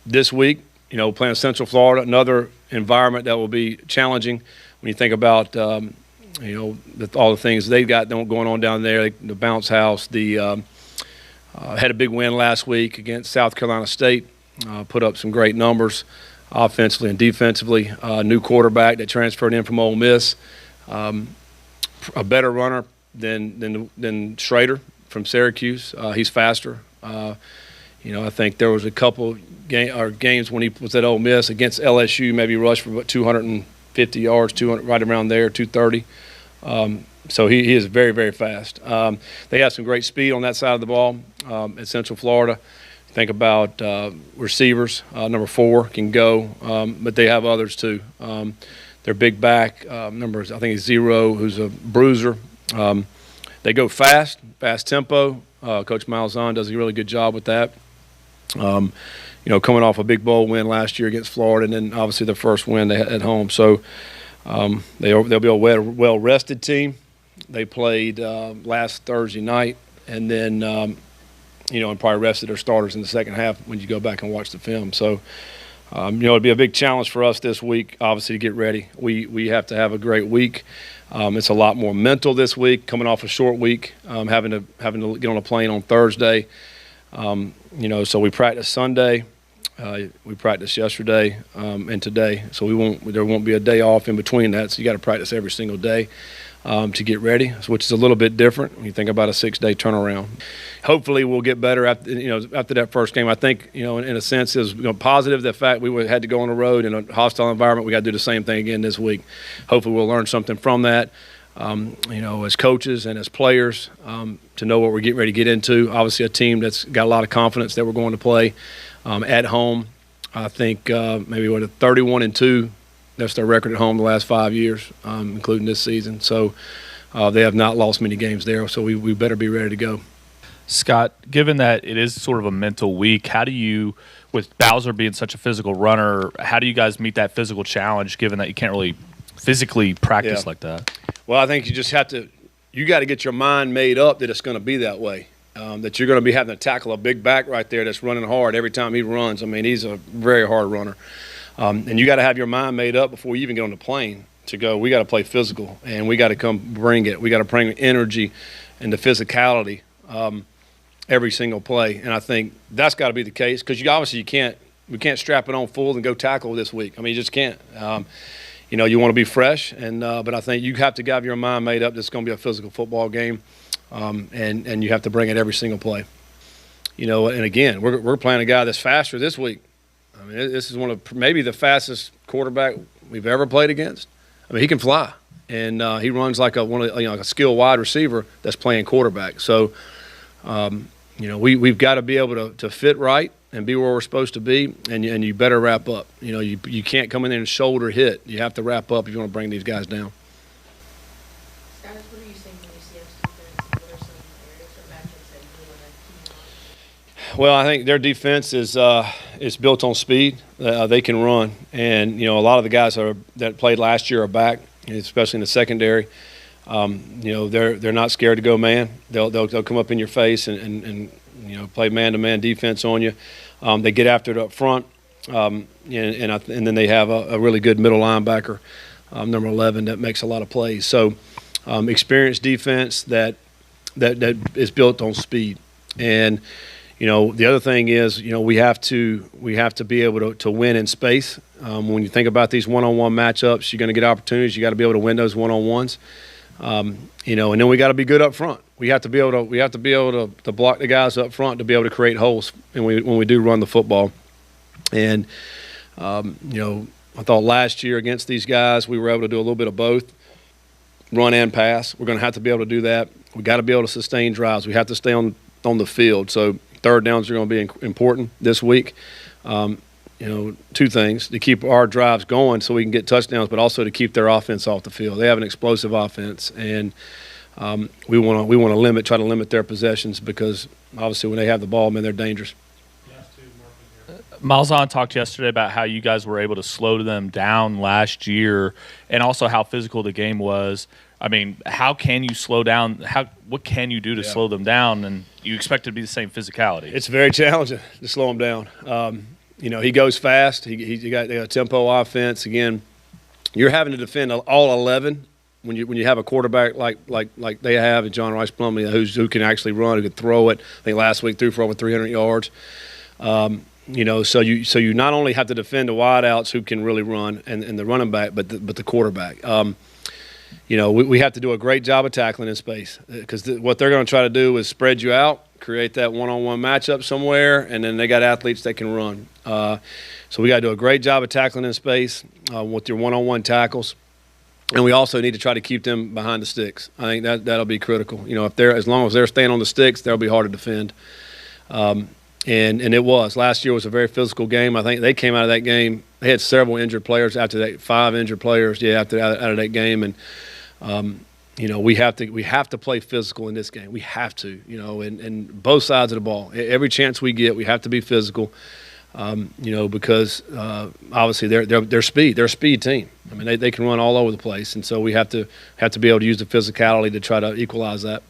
This week, playing Central Florida, another environment that will be challenging when you think about all the things they've got going on down there, the bounce house. Had a big win last week against South Carolina State, put up some great numbers offensively and defensively. New quarterback that transferred in from Ole Miss, a better runner than Schrader from Syracuse. He's faster. I think there was a couple games when he was at Ole Miss against LSU, maybe rushed for about 250 yards, 200, right around there, 230. So he is very, very fast. They have some great speed on that side of the ball at Central Florida. Think about receivers. Number 4 can go, but they have others too. Their big back, numbers, I think he's 0, who's a bruiser. They go fast tempo. Coach Malzahn does a really good job with that. Coming off a big bowl win last year against Florida, and then obviously their first win they had at home. So they'll be a well-rested team. They played last Thursday night, and then and probably rested their starters in the second half when you go back and watch the film. So it'll be a big challenge for us this week, obviously, to get ready. We have to have a great week. It's a lot more mental this week, coming off a short week, having to get on a plane on Thursday. So we practiced Sunday, we practiced yesterday, and today. So there won't be a day off in between that. So you got to practice every single day to get ready, which is a little bit different when you think about a 6-day turnaround. Hopefully, we'll get better after that first game. I think in a sense is positive. The fact we had to go on the road in a hostile environment, we got to do the same thing again this week. Hopefully, we'll learn something from that. As coaches and as players, to know what we're getting ready to get into. Obviously, a team that's got a lot of confidence that we're going to play at home. I think maybe 31-2. That's their record at home the last 5 years, including this season. So they have not lost many games there. So we better be ready to go. Scott, given that it is sort of a mental week, how do you, with Bowser being such a physical runner, how do you guys meet that physical challenge? Given that you can't really physically practice like that. Well, I think you just got to get your mind made up that it's going to be that way, that you're going to be having to tackle a big back right there that's running hard every time he runs. I mean, he's a very hard runner. And you got to have your mind made up before you even get on the plane to go, we got to play physical, and we got to come bring it. We got to bring the energy and the physicality every single play. And I think that's got to be the case because we can't strap it on full and go tackle this week. I mean, you just can't. You want to be fresh, but I think you have to have your mind made up that it's going to be a physical football game, and you have to bring it every single play. And again, we're playing a guy that's faster this week. I mean, this is one of maybe the fastest quarterback we've ever played against. I mean, he can fly, and he runs like a skilled wide receiver that's playing quarterback. So, we've got to be able to fit right and be where we're supposed to be, and you better wrap up. You can't come in there and shoulder hit. You have to wrap up if you want to bring these guys down. Scott, what are you seeing from UCF's defense? What are some areas or matchups that you want to keep on? Well, I think their defense is built on speed. They can run, and a lot of the guys that played last year are back, especially in the secondary. They're not scared to go man. They'll come up in your face and play man-to-man defense on you. They get after it up front, and then they have a really good middle linebacker, number 11, that makes a lot of plays. So, experienced defense that is built on speed. And the other thing is we have to be able to win in space. When you think about these one-on-one matchups, you're going to get opportunities. You got to be able to win those one-on-ones. And then we got to be good up front. We have to be able to block the guys up front to be able to create holes when we do run the football. And I thought last year against these guys we were able to do a little bit of both, run and pass. We're going to have to be able to do that. We got to be able to sustain drives. We have to stay on the field. So third downs are going to be important this week. Two things: to keep our drives going so we can get touchdowns, but also to keep their offense off the field. They have an explosive offense, and we want to try to limit their possessions because obviously when they have the ball, man, they're dangerous. Malzahn talked yesterday about how you guys were able to slow them down last year, and also how physical the game was. I mean, how can you slow down? What can you do to slow them down? And you expect it to be the same physicality? It's very challenging to slow them down. He goes fast. They got a tempo offense. Again, you're having to defend all 11 when you have a quarterback like they have, and John Rhys Plumlee, who can actually run, who can throw it. I think last week threw for over 300 yards. So you not only have to defend the wideouts who can really run and the running back, but the quarterback. We have to do a great job of tackling in space, because what they're going to try to do is spread you out, create that one-on-one matchup somewhere, and then they got athletes that can run. So we got to do a great job of tackling in space with your one-on-one tackles, and we also need to try to keep them behind the sticks. I think that'll be critical. As long as they're staying on the sticks, they'll be hard to defend. And it was. Last year was a very physical game. I think they came out of that game. They had several injured players after that, 5 injured players, out of that game. And we have to play physical in this game. We have to, and both sides of the ball. Every chance we get, we have to be physical. Because obviously they're speed. They're a speed team. I mean, they can run all over the place, and so we have to be able to use the physicality to try to equalize that.